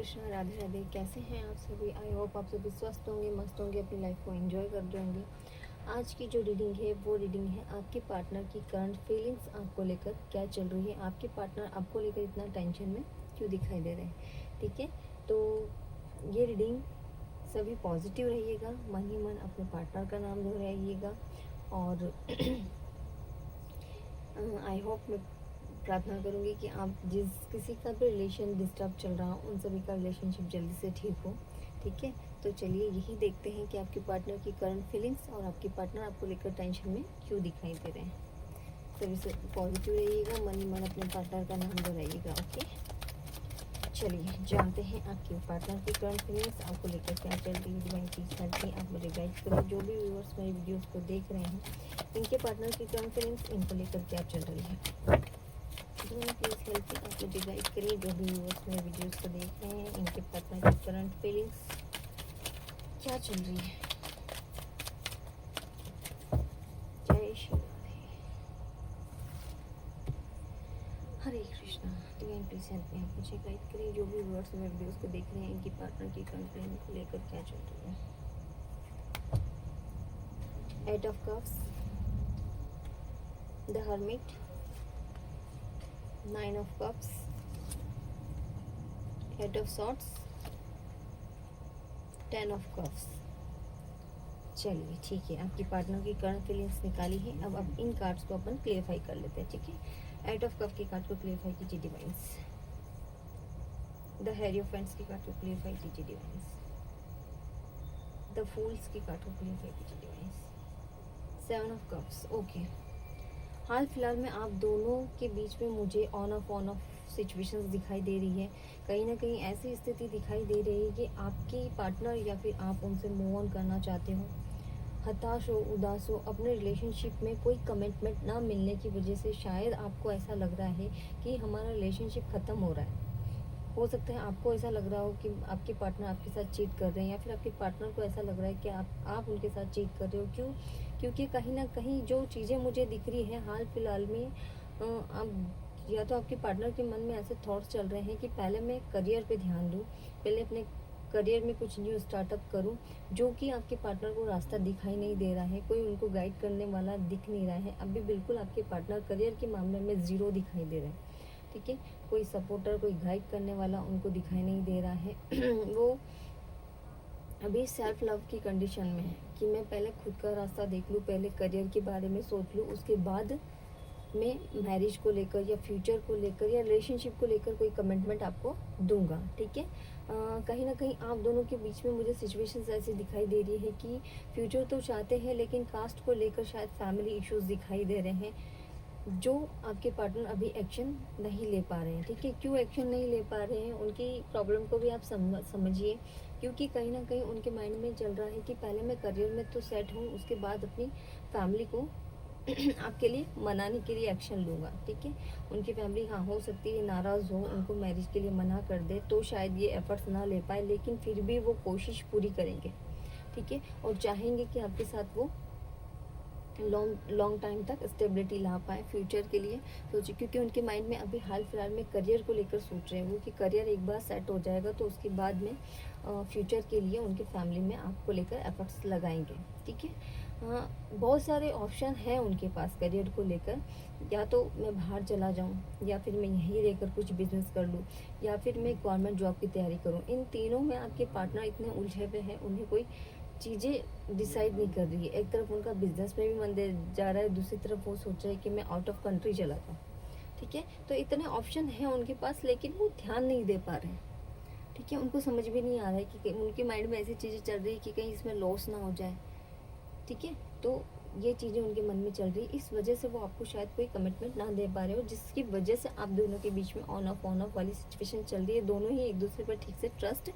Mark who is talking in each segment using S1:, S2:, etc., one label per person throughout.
S1: कृष्णा, राधे राधे। कैसे हैं आप सभी? आई होप आप सभी स्वस्थ होंगे, मस्त होंगे, अपनी लाइफ को एंजॉय कर रहे होंगे। आज की जो रीडिंग है वो रीडिंग है आपके पार्टनर की करंट फीलिंग्स आपको लेकर क्या चल रही है, आपके पार्टनर आपको लेकर इतना टेंशन में क्यों दिखाई दे रहे हैं। ठीक है, तो ये रीडिंग सभी पॉजिटिव रहिएगा, मन ही मन अपने पार्टनर का नाम दोहराइएगा और आई होप मैं प्रार्थना करूँगी कि आप जिस किसी का भी रिलेशन डिस्टर्ब चल रहा हो उन सभी का रिलेशनशिप जल्दी से ठीक हो। ठीक है, तो चलिए यही देखते हैं कि आपके पार्टनर की करंट फीलिंग्स और आपके पार्टनर आपको लेकर टेंशन में क्यों दिखाई दे रहे हैं। सभी से पॉजिटिव रहिएगा, मन ही मन अपने पार्टनर का नाम दोहराइएगा। ओके, चलिए जानते हैं आपके पार्टनर की करंट फीलिंग्स आपको लेकर क्या चल रही है। डिवाइन प्लीज हेल्प मी, आप मुझे गाइड करें। जो भी व्यूअर्स मेरी वीडियोस को देख रहे हैं, इनके पार्टनर की करंट फीलिंग्स इनको लेकर क्या चल रही है। प्लीज़ हेल्प मी, आप मुझे गाइड करिए। जो भी व्यूअर्स मेरे वीडियोस को देख रहे हैं, इनके पार्टनर की करंट फीलिंग्स क्या चल रही है। जय श्री राधे, हरे Krishna. Divine please help me, आप मुझे गाइड करिए। जो भी व्यूअर्स मेरे वीडियोस को देख रहे हैं, इनकी पार्टनर की करंट फीलिंग को लेकर क्या चल रही है। 8 of cups, the hermit, 9 of cups, 8 of swords, 10 of cups। चलिए ठीक है, आपकी पार्टनर की करंट फीलिंग्स निकाली है। अब इन कार्ड्स को अपन क्लियरफाई कर लेते हैं। ठीक है, 8 ऑफ कप के कार्ड को क्लियरफाई कीजिए डिवाइंस। द हेरियोफेंट्स के कार्ड को क्लियरफाई कीजिए डिवाइंस। द फूल्स के कार्ड को क्लियरफाई कीजिए डिवाइंस। 7 of cups. ओके, हाल फिलहाल में आप दोनों के बीच में मुझे ऑन ऑफ सिचुएशंस दिखाई दे रही है। कहीं ना कहीं ऐसी स्थिति दिखाई दे रही है कि आपकी पार्टनर या फिर आप उनसे मूव ऑन करना चाहते हो, हताश हो, उदास हो। अपने रिलेशनशिप में कोई कमिटमेंट ना मिलने की वजह से शायद आपको ऐसा लग रहा है कि हमारा रिलेशनशिप ख़त्म हो रहा है। हो सकता है आपको ऐसा लग रहा हो कि आपके पार्टनर आपके साथ चीट कर रहे हैं, या फिर आपके पार्टनर को ऐसा लग रहा है कि आप उनके साथ चीट कर रहे हो। क्यों? क्योंकि कहीं ना कहीं जो चीज़ें मुझे दिख रही है हाल फिलहाल में, आप या तो आपके पार्टनर के मन में ऐसे थॉट्स चल रहे हैं कि पहले मैं करियर पे ध्यान दूँ, पहले अपने करियर में कुछ न्यू स्टार्टअप करूं, जो कि आपके पार्टनर को रास्ता दिखाई नहीं दे रहा है, कोई उनको गाइड करने वाला दिख नहीं रहा है। अभी बिल्कुल आपके पार्टनर करियर के मामले में ज़ीरो दिखाई दे रहे हैं। ठीक है, कोई सपोर्टर, कोई गाइड करने वाला उनको दिखाई नहीं दे रहा है। वो अभी सेल्फ लव की कंडीशन में है कि मैं पहले खुद का रास्ता देख लूँ, पहले करियर के बारे में सोच लूँ, उसके बाद मैं मैरिज को लेकर या फ्यूचर को लेकर या रिलेशनशिप को लेकर कोई कमिटमेंट आपको दूंगा। ठीक है, कहीं ना कहीं आप दोनों के बीच में मुझे सिचुएशंस ऐसी दिखाई दे रही है कि फ्यूचर तो चाहते हैं, लेकिन कास्ट को लेकर शायद फैमिली इश्यूज दिखाई दे रहे हैं, जो आपके पार्टनर अभी एक्शन नहीं ले पा रहे हैं। ठीक है, क्यों एक्शन नहीं ले पा रहे हैं, उनकी प्रॉब्लम को भी आप समझिए। क्योंकि कहीं ना कहीं उनके माइंड में चल रहा है कि पहले मैं करियर में तो सेट हूँ, उसके बाद अपनी फैमिली को आपके लिए मनाने के लिए एक्शन लूँगा। ठीक है, उनकी फैमिली हाँ हो सकती है नाराज़ हो, उनको मैरिज के लिए मना कर दे तो शायद ये एफर्ट्स ना ले पाए, लेकिन फिर भी वो कोशिश पूरी करेंगे। ठीक है, और चाहेंगे कि आपके साथ वो लॉन्ग टाइम तक स्टेबिलिटी ला पाए फ्यूचर के लिए सोचिए। क्योंकि उनके माइंड में अभी हाल फिलहाल में करियर को लेकर सोच रहे हैं वो कि करियर एक बार सेट हो जाएगा तो उसके बाद में फ्यूचर के लिए उनके फैमिली में आपको लेकर एफर्ट्स लगाएंगे। ठीक है, बहुत सारे ऑप्शन हैं उनके पास करियर को लेकर। या तो मैं बाहर चला जाऊं, या फिर मैं यहीं रहकर कुछ बिजनेस कर लूं, या फिर मैं गवर्नमेंट जॉब की तैयारी करूं। इन तीनों में आपके पार्टनर इतने उलझे हुए हैं, उन्हें कोई चीज़ें डिसाइड नहीं कर रही है। एक तरफ उनका बिजनेस में भी मन दे जा रहा है, दूसरी तरफ वो सोच रहे हैं कि मैं आउट ऑफ कंट्री चला जाऊँ। ठीक है, तो इतने ऑप्शन हैं उनके पास, लेकिन वो ध्यान नहीं दे पा रहे हैं। ठीक है, उनको समझ भी नहीं आ रहा है कि उनके माइंड में ऐसी चीज़ें चल रही है कि कहीं इसमें लॉस ना हो जाए। ठीक है, तो ये चीज़ें उनके मन में चल रही है, इस वजह से वो आपको शायद कोई कमिटमेंट ना दे पा रहे हो, जिसकी वजह से आप दोनों के बीच में ऑन ऑफ वाली सिचुएशन चल रही है। दोनों ही एक दूसरे पर ठीक से ट्रस्ट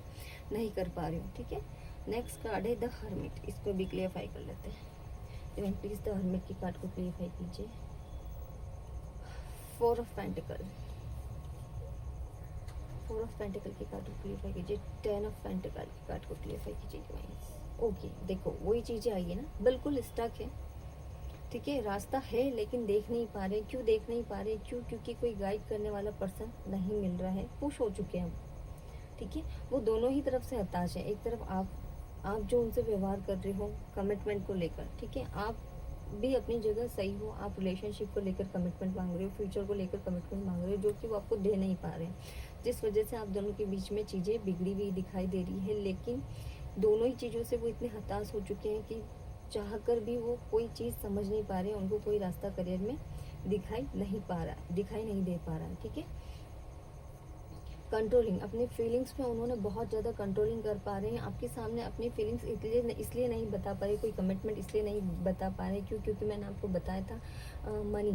S1: नहीं कर पा रहे हो। ठीक है, नेक्स्ट कार्ड है द हर्मिट, इसको भी क्लियरफाई कर लेते हैं। प्लीज़ द हर्मिट की कार्ड को क्लियरफाई कीजिए। 4 ऑफ पेंटिकल, 4 ऑफ पेंटिकल की कार्ड को क्लियरफाई कीजिए। 10 ऑफ पेंटिकल की कार्ड को क्लियरफाई कीजिए डिवाइन्स। ओके, देखो वही चीज़ें आई है ना, बिल्कुल स्टक है। ठीक है, रास्ता है लेकिन देख नहीं पा रहे। क्यों देख नहीं पा रहे? क्यों? क्योंकि कोई गाइड करने वाला पर्सन नहीं मिल रहा है, पुश हो चुके हैं हम। ठीक है। वो दोनों ही तरफ से हताश है। एक तरफ आप जो उनसे व्यवहार कर रहे हो कमिटमेंट को लेकर, ठीक है, आप भी अपनी जगह सही हो, आप रिलेशनशिप को लेकर कमिटमेंट मांग रहे हो, फ्यूचर को लेकर कमिटमेंट मांग रहे हो, जो कि वो आपको दे नहीं पा रहे हैं, जिस वजह से आप दोनों के बीच में चीज़ें बिगड़ी हुई दिखाई दे रही है। लेकिन दोनों ही चीज़ों से वो इतने हताश हो चुके हैं कि चाह कर भी वो कोई चीज़ समझ नहीं पा रहे हैं, उनको कोई रास्ता करियर में दिखाई नहीं दे पा रहा है, ठीक है। कंट्रोलिंग, अपने फीलिंग्स पे उन्होंने बहुत ज़्यादा कंट्रोलिंग कर पा रहे हैं। आपके सामने अपनी फीलिंग्स इसलिए नहीं बता पा रहे, कोई कमिटमेंट इसलिए नहीं बता पा रहे क्योंकि मैंने आपको बताया था मनी,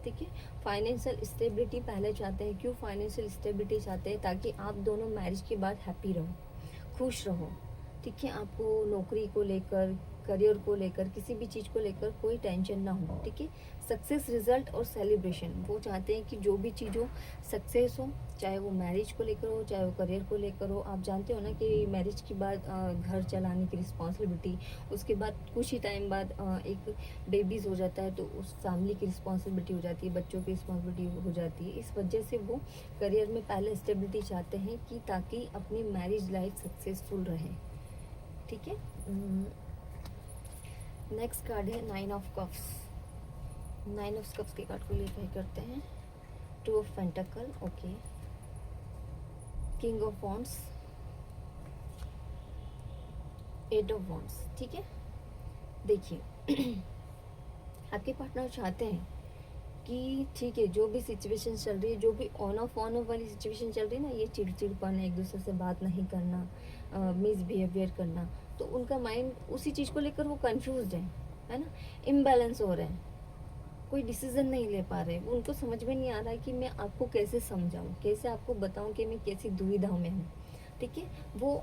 S1: ठीक है। फाइनेंशियल स्टेबिलिटी पहले चाहते हैं। क्यों फाइनेंशियल स्टेबिलिटी चाहते हैं? ताकि आप दोनों मैरिज के बाद हैप्पी रहो, खुश रहो, ठीक है। आपको नौकरी को लेकर, करियर को लेकर, किसी भी चीज़ को लेकर कोई टेंशन ना हो, ठीक है। सक्सेस, रिजल्ट और सेलिब्रेशन, वो चाहते हैं कि जो भी चीज़ हो सक्सेस हो, चाहे वो मैरिज को लेकर हो, चाहे वो करियर को लेकर हो। आप जानते हो ना कि मैरिज के बाद घर चलाने की रिस्पॉन्सिबिलिटी, उसके बाद कुछ ही टाइम बाद एक बेबीज़ हो जाता है तो उस फैमिली की रिस्पॉन्सिबिलिटी हो जाती है, बच्चों की रिस्पॉन्सिबिलिटी हो जाती है। इस वजह से वो करियर में पहले स्टेबिलिटी चाहते हैं कि ताकि अपनी मैरिज लाइफ सक्सेसफुल रहे, ठीक है। नेक्स्ट कार्ड है 9 ऑफ कप्स। 9 ऑफ कप्स के कार्ड को लेकर करते हैं। 2 of pentacle, okay. King of wands, 8 of wands, ठीक है। देखिए आपके पार्टनर चाहते हैं कि ठीक है, जो भी सिचुएशन चल रही है, जो भी ऑन ऑफ वाली सिचुएशन चल रही है ना, ये चिड़चिड़पन, एक दूसरे से बात नहीं करना, मिसबिहेवियर करना, तो उनका माइंड उसी चीज़ को लेकर वो कंफ्यूज है ना, इम्बैलेंस हो रहे हैं, कोई डिसीजन नहीं ले पा रहे। उनको समझ में नहीं आ रहा है कि मैं आपको कैसे समझाऊं, कैसे आपको बताऊं कि मैं कैसी दुविधा में हूँ, ठीक है। वो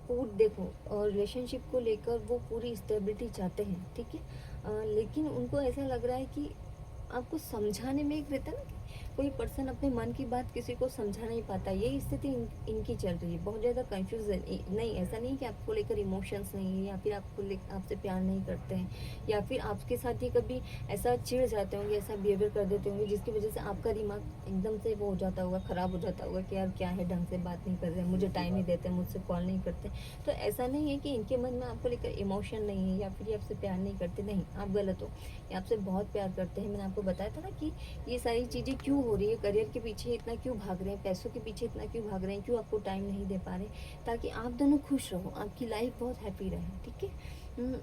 S1: देखो, रिलेशनशिप को लेकर वो पूरी स्टेबिलिटी चाहते हैं, ठीक है। लेकिन उनको ऐसा लग रहा है कि आपको समझाने में, एक रहता है ना कि कोई पर्सन अपने मन की बात किसी को समझा नहीं पाता, ये स्थिति इनकी चल रही है। बहुत ज़्यादा कंफ्यूजन, नहीं ऐसा नहीं कि आपको लेकर इमोशंस नहीं है, या फिर आपसे प्यार नहीं करते हैं, या फिर आपके साथ ही कभी ऐसा चिढ़ जाते होंगे, ऐसा बिहेवियर कर देते होंगे जिसकी वजह से आपका दिमाग एकदम से वो हो जाता होगा, ख़राब हो जाता होगा कि यार क्या है, ढंग से बात नहीं कर रहे, मुझे टाइम नहीं देते, मुझसे कॉल नहीं करते। तो ऐसा नहीं है कि इनके मन में आपको लेकर इमोशन नहीं है या फिर ये आपसे प्यार नहीं करते, नहीं, आप गलत हो, ये आपसे बहुत प्यार करते हैं। मैंने आपको बताया था ना कि ये सारी चीज़ें क्यों हो रही है, करियर के पीछे इतना क्यों भाग रहे हैं, पैसों के पीछे इतना क्यों भाग रहे हैं, क्यों आपको टाइम नहीं दे पा रहे, ताकि आप दोनों खुश रहो, आपकी लाइफ बहुत हैप्पी रहे, ठीक है।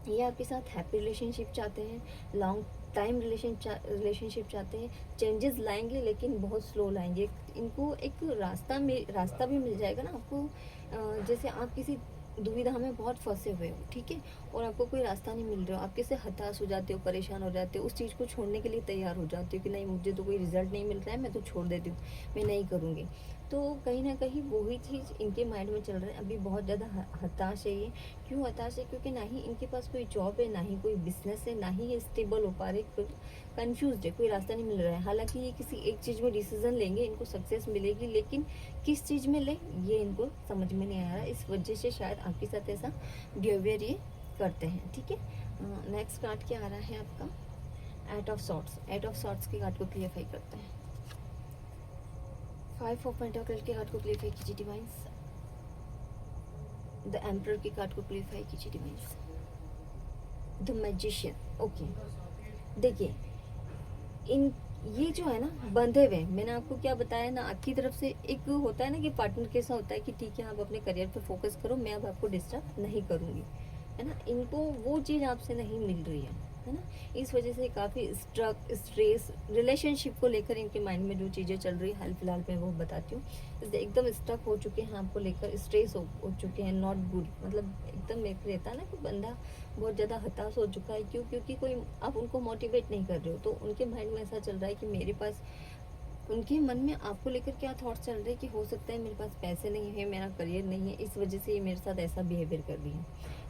S1: ये आपके साथ हैप्पी रिलेशनशिप चाहते हैं, लॉन्ग टाइम रिलेशनशिप चाहते हैं। चेंजेस लाएंगे लेकिन बहुत स्लो लाएंगे। इनको एक रास्ता भी मिल जाएगा ना आपको, जैसे आप किसी दुविधा में बहुत फंसे हुए हो, ठीक है, और आपको कोई रास्ता नहीं मिल रहा हो, आप किससे हताश हो जाते हो, परेशान हो जाते हो, उस चीज़ को छोड़ने के लिए तैयार हो जाते हो कि नहीं, मुझे तो कोई रिजल्ट नहीं मिल रहा है, मैं तो छोड़ देती हूँ, मैं नहीं करूँगी। तो कहीं ना कहीं वही चीज़ इनके माइंड में चल रहा है, अभी बहुत ज़्यादा हताश है ये। क्यों हताश है? क्योंकि ना ही इनके पास कोई जॉब है, ना ही कोई बिजनेस है, ना ही ये स्टेबल हो पा रहे, कंफ्यूज है, कोई रास्ता नहीं मिल रहा है। हालांकि ये किसी एक चीज़ में डिसीजन लेंगे, इनको सक्सेस मिलेगी, लेकिन किस चीज़ में ले ये इनको समझ में नहीं आ रहा। इस वजह से शायद आपके साथ ऐसा बिहेवियर ये करते हैं, ठीक है। नेक्स्ट कार्ड क्या आ रहा है आपका? 8 ऑफ सॉर्ट्स। 8 ऑफ सॉर्ट्स के कार्ड को क्लियरफाई करते हैं। 5 ऑफ पेंटाकल के कार्ड को क्लियरफाई कीजिए डिवाइन्स। द एम्परर के कार्ड को क्लियरफाई कीजिए डिवाइन्स। The magician, okay. देखिए इन ये जो है ना, बंधे हुए, मैंने आपको क्या बताया ना, आपकी तरफ से एक होता है ना कि पार्टनर कैसा होता है कि ठीक है, आप अपने करियर पे फोकस करो, मैं अब आपको डिस्टर्ब नहीं करूँगी, है ना। इनको वो चीज़ आपसे नहीं मिल रही है ना। इस वजह से काफ़ी स्ट्रेस रिलेशनशिप को लेकर इनके माइंड में जो चीज़ें चल रही है, हाल फिलहाल में वो बताती हूँ। एकदम स्टक हो चुके हैं आपको लेकर, स्ट्रेस हो चुके हैं, नॉट गुड, मतलब एकदम एक रहता है ना कि बंदा बहुत ज़्यादा हताश हो चुका है। क्यों? क्योंकि कोई आप उनको मोटिवेट नहीं कर रहे हो, तो उनके माइंड में ऐसा चल रहा है कि मेरे पास, उनके मन में आपको लेकर क्या थॉट्स चल रहे हैं कि हो सकता है मेरे पास पैसे नहीं है, मेरा करियर नहीं है, इस वजह से ये मेरे साथ ऐसा बिहेवियर कर रही है।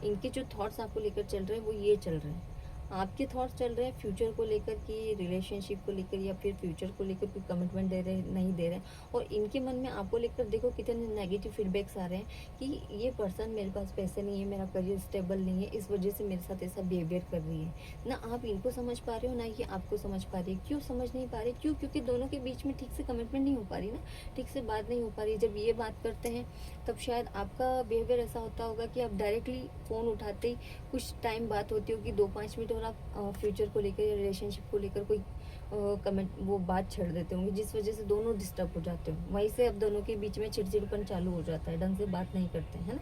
S1: इनके जो थॉट्स आपको लेकर चल रहे हैं वो ये चल रहे हैं। आपके थॉट्स चल रहे हैं फ्यूचर को लेकर कि रिलेशनशिप को लेकर या फिर फ्यूचर को लेकर कोई कमिटमेंट दे रहे नहीं दे रहे हैं, और इनके मन में आपको लेकर देखो कितने नेगेटिव फीडबैक्स आ रहे हैं कि ये पर्सन मेरे पास पैसे नहीं है, मेरा करियर स्टेबल नहीं है, इस वजह से मेरे साथ ऐसा बिहेवियर कर रही है। ना आप इनको समझ पा रहे हो ना ये आपको समझ पा रही है। क्यों समझ नहीं पा रहे? क्यों? क्योंकि दोनों के बीच में ठीक से कमिटमेंट नहीं हो पा रही ना, ठीक से बात नहीं हो पा रही। जब ये बात करते हैं तब शायद आपका बिहेवियर ऐसा होता होगा कि आप डायरेक्टली फ़ोन उठाते ही कुछ टाइम बात होती होगी 2-5 मिनट, और आप फ्यूचर को लेकर या रिलेशनशिप को लेकर कोई कमेंट वो बात छेड़ देते होंगे, जिस वजह से दोनों डिस्टर्ब हो जाते हो। वहीं से अब दोनों के बीच में चिड़चिड़पन चालू हो जाता है, ढंग से बात नहीं करते हैं ना।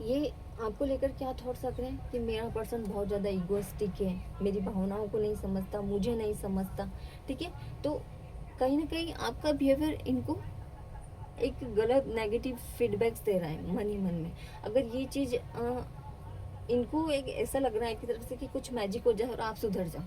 S1: ये आपको लेकर क्या थॉट्स रख रहे हैं कि मेरा पर्सन बहुत ज़्यादा ईगोइस्टिक है, मेरी भावनाओं को नहीं समझता, मुझे नहीं समझता, ठीक है। तो कहीं ना कहीं आपका बिहेवियर इनको एक गलत नेगेटिव फीडबैक्स दे रहा है मन ही मन में। अगर ये चीज़ इनको एक ऐसा लग रहा है कि तरफ से कि कुछ मैजिक हो जाए और आप सुधर जाओ,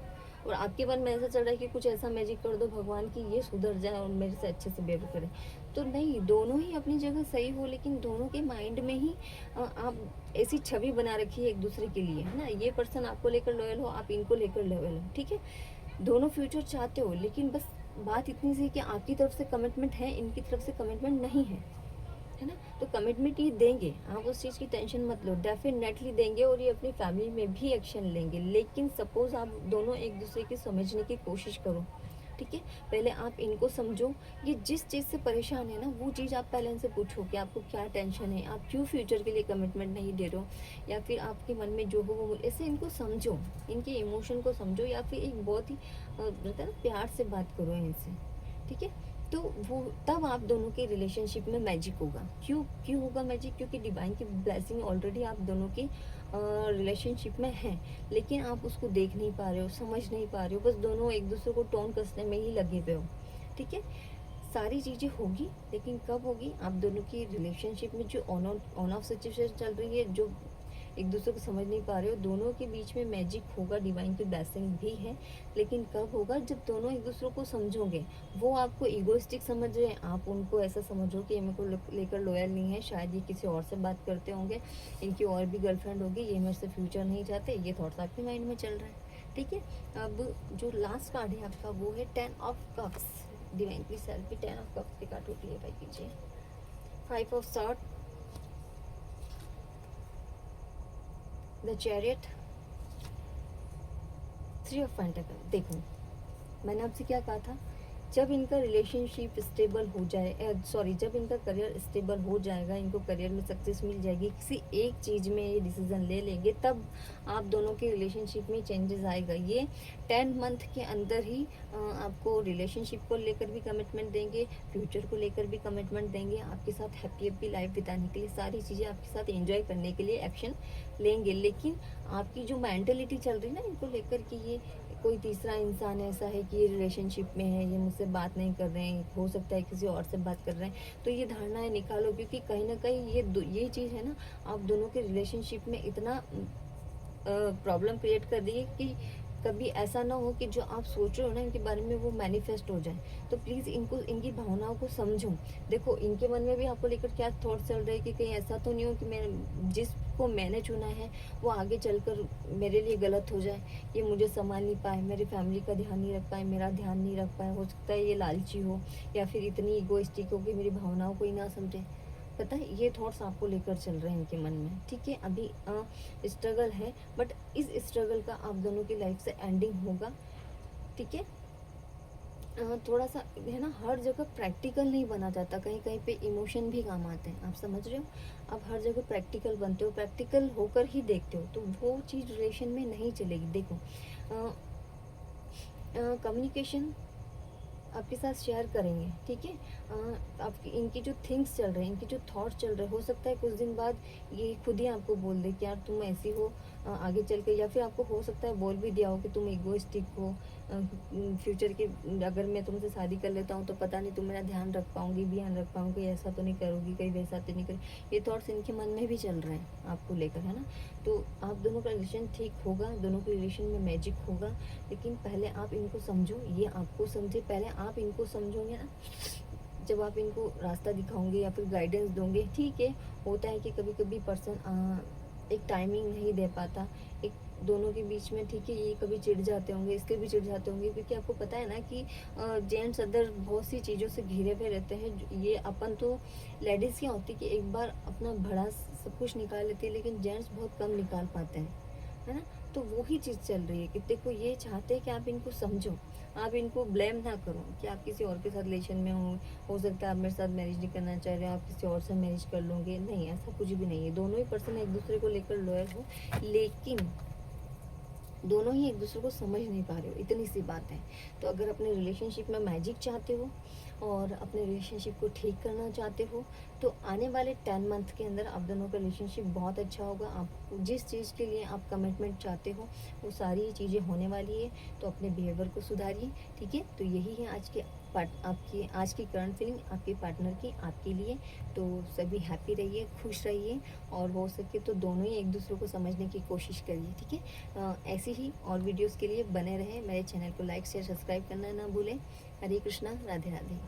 S1: और आपके मन में ऐसा चल रहा है कि कुछ ऐसा मैजिक कर दो भगवान की ये सुधर जाए और मेरे से अच्छे से बिहेव करे। तो नहीं, दोनों ही अपनी जगह सही हो, लेकिन दोनों के माइंड में ही आप ऐसी छवि बना रखी है एक दूसरे के लिए, है ना। ये पर्सन आपको लेकर लॉयल हो, आप इनको लेकर लॉयल हो, ठीक है। दोनों फ्यूचर चाहते हो, लेकिन बस बात इतनी सी कि आपकी तरफ से कमिटमेंट है, इनकी तरफ से कमिटमेंट नहीं है ना। तो कमिटमेंट ये देंगे, आप उस चीज़ की टेंशन मत लो, डेफिनेटली देंगे, और ये अपनी फैमिली में भी एक्शन लेंगे। लेकिन सपोज आप दोनों एक दूसरे की समझने की कोशिश करो, ठीक है। पहले आप इनको समझो, ये जिस चीज़ से परेशान है ना वो चीज़ आप पहले इनसे पूछो कि आपको क्या टेंशन है, आप क्यों फ्यूचर के लिए कमिटमेंट नहीं दे रहे हो, या फिर आपके मन में जो हो वो ऐसे इनको समझो, इनके इमोशन को समझो, या फिर एक बहुत ही रहता है ना प्यार से बात करो इनसे, ठीक है। तो वो तब आप दोनों के रिलेशनशिप में मैजिक होगा। क्यों क्यों होगा मैजिक? क्योंकि डिवाइन की ब्लेसिंग ऑलरेडी आप दोनों की रिलेशनशिप में है, लेकिन आप उसको देख नहीं पा रहे हो, समझ नहीं पा रहे हो, बस दोनों एक दूसरे को टोन कसने में ही लगे हुए हो, ठीक है। सारी चीज़ें होगी, लेकिन कब होगी? आप दोनों की रिलेशनशिप में जो ऑन ऑफ सिचुएशन चल रही है, जो एक दूसरे को समझ नहीं पा रहे हो, दोनों के बीच में मैजिक होगा, डिवाइन की ब्लेसिंग भी है। लेकिन कब होगा? जब दोनों एक दूसरे को समझोगे। वो आपको ईगोइस्टिक समझ रहे हैं, आप उनको ऐसा समझो कि ये मेरे को लेकर लॉयल नहीं है, शायद ये किसी और से बात करते होंगे, इनकी और भी गर्लफ्रेंड होगी, ये मेरे से फ्यूचर नहीं चाहते, ये थॉट्स आपके माइंड में चल रहे हैं, ठीक है। अब जो लास्ट कार्ड है आपका वो है 10 ऑफ कप्स। डिवाइन की सेल्फ भी 10 ऑफ कप्स के कार्ड को क्लियर कीजिए। 5 of sword, the chariot, 3 of pentacle. देखो, मैंने आपसे क्या कहा था, जब इनका रिलेशनशिप स्टेबल हो जाए, सॉरी, जब इनका करियर स्टेबल हो जाएगा, इनको करियर में सक्सेस मिल जाएगी, किसी एक चीज़ में ये डिसीजन ले लेंगे, तब आप दोनों के रिलेशनशिप में चेंजेस आएगा। ये 10 मंथ के अंदर ही आपको रिलेशनशिप को लेकर भी कमिटमेंट देंगे, फ्यूचर को लेकर भी कमिटमेंट देंगे, आपके साथ हैप्पी लाइफ बिताने के लिए, सारी चीज़ें आपके साथ एंजॉय करने के लिए एक्शन लेंगे। लेकिन आपकी जो मेंटलिटी चल रही है ना इनको लेकर कि ये कोई तीसरा इंसान ऐसा है कि ये रिलेशनशिप में है, ये मुझसे बात नहीं कर रहे हैं, हो सकता है किसी और से बात कर रहे हैं, तो ये धारणाएं निकालो। क्योंकि कहीं ना कहीं ये चीज़ है ना, आप दोनों के रिलेशनशिप में इतना प्रॉब्लम क्रिएट कर रही है कि कभी ऐसा ना हो कि जो आप सोच रहे हो ना इनके बारे में वो मैनिफेस्ट हो जाए। तो प्लीज़ इनको, इनकी भावनाओं को समझो। देखो, इनके मन में भी आपको लेकर क्या थॉट चल रहे हैं कि कहीं ऐसा तो नहीं हो कि मैं जिसको मैंने चुना है वो आगे चलकर मेरे लिए गलत हो जाए, ये मुझे संभाल नहीं पाए, मेरी फैमिली का ध्यान नहीं रख पाए, मेरा ध्यान नहीं रख पाए। हो सकता है ये लालची हो, या फिर इतनी ईगोइस्टिक हो कि मेरी भावनाओं को ही ना समझे। पता है, ये थॉट्स आपको लेकर चल रहे हैं इनके मन में, ठीक है। अभी स्ट्रगल है, बट इस स्ट्रगल का आप दोनों की लाइफ से एंडिंग होगा, ठीक है। थोड़ा सा है ना, हर जगह प्रैक्टिकल नहीं बना जाता, कहीं कहीं पे इमोशन भी काम आते हैं, आप समझ रहे हो। आप हर जगह प्रैक्टिकल बनते हो, प्रैक्टिकल होकर ही देखते हो, तो वो चीज़ रिलेशन में नहीं चलेगी। देखो, कम्युनिकेशन आपके साथ शेयर करेंगे, ठीक है। आपकी इनकी जो थिंग्स चल रहे हैं, इनकी जो थॉट्स चल रहे हैं, हो सकता है कुछ दिन बाद ये खुद ही आपको बोल दे कि यार तुम ऐसी हो आगे चल के, या फिर आपको हो सकता है बोल भी दिया हो कि तुम इगोइस्टिक हो, फ्यूचर के अगर मैं तुमसे शादी कर लेता हूँ तो पता नहीं तुम मेरा ध्यान रख पाऊंगी, ध्यान रख पाऊंगी, ऐसा तो नहीं करोगी, कहीं वैसा तो नहीं करोगी। ये थॉट्स इनके मन में भी चल रहे हैं आपको लेकर, है ना। तो आप दोनों का रिलेशन ठीक होगा, दोनों के रिलेशन में मैजिक होगा, लेकिन पहले आप इनको समझो, ये आपको समझे। पहले आप इनको समझोगे ना, जब आप इनको रास्ता दिखाओगे या फिर गाइडेंस दोगे, ठीक है। होता है कि कभी कभी पर्सन एक टाइमिंग नहीं दे पाता, एक दोनों के बीच में, ठीक है, ये कभी चिढ़ जाते होंगे, इसके भी चिढ़ जाते होंगे, क्योंकि आपको पता है ना कि जेंट्स अदर बहुत सी चीज़ों से घिरे हुए रहते हैं। ये अपन तो लेडीज़ क्या होती है कि एक बार अपना भड़ास सब कुछ निकाल लेती है, लेकिन जेंट्स बहुत कम निकाल पाते हैं, है ना। तो वही चीज़ चल रही है कि देखो ये चाहते हैं कि आप इनको समझो, आप इनको ब्लेम ना करो कि आप किसी और के साथ रिलेशन में हो सकता है आप मेरे साथ मैरिज नहीं करना चाह रहे हो, आप किसी और से मैरिज कर लोगे, नहीं, ऐसा कुछ भी नहीं है। दोनों ही पर्सन एक दूसरे को लेकर लॉयल हो, लेकिन दोनों ही एक दूसरे को समझ नहीं पा रहे हो, इतनी सी बात है। तो अगर अपने रिलेशनशिप में मैजिक चाहते हो और अपने रिलेशनशिप को ठीक करना चाहते हो, तो आने वाले 10 मंथ के अंदर आप दोनों का रिलेशनशिप बहुत अच्छा होगा। आप जिस चीज़ के लिए आप कमिटमेंट चाहते हो वो सारी चीज़ें होने वाली है। तो अपने बिहेवियर को सुधारिए, ठीक है। तो यही है आज के आपकी आज की करंट फीलिंग आपके पार्टनर की आपके लिए। तो सभी हैप्पी रहिए, खुश रहिए, और हो सके तो दोनों ही एक दूसरे को समझने की कोशिश करिए, ठीक है। ऐसी ही और वीडियोस के लिए बने रहें। मेरे चैनल को लाइक शेयर सब्सक्राइब करना ना भूलें। हरे कृष्णा, राधे राधे।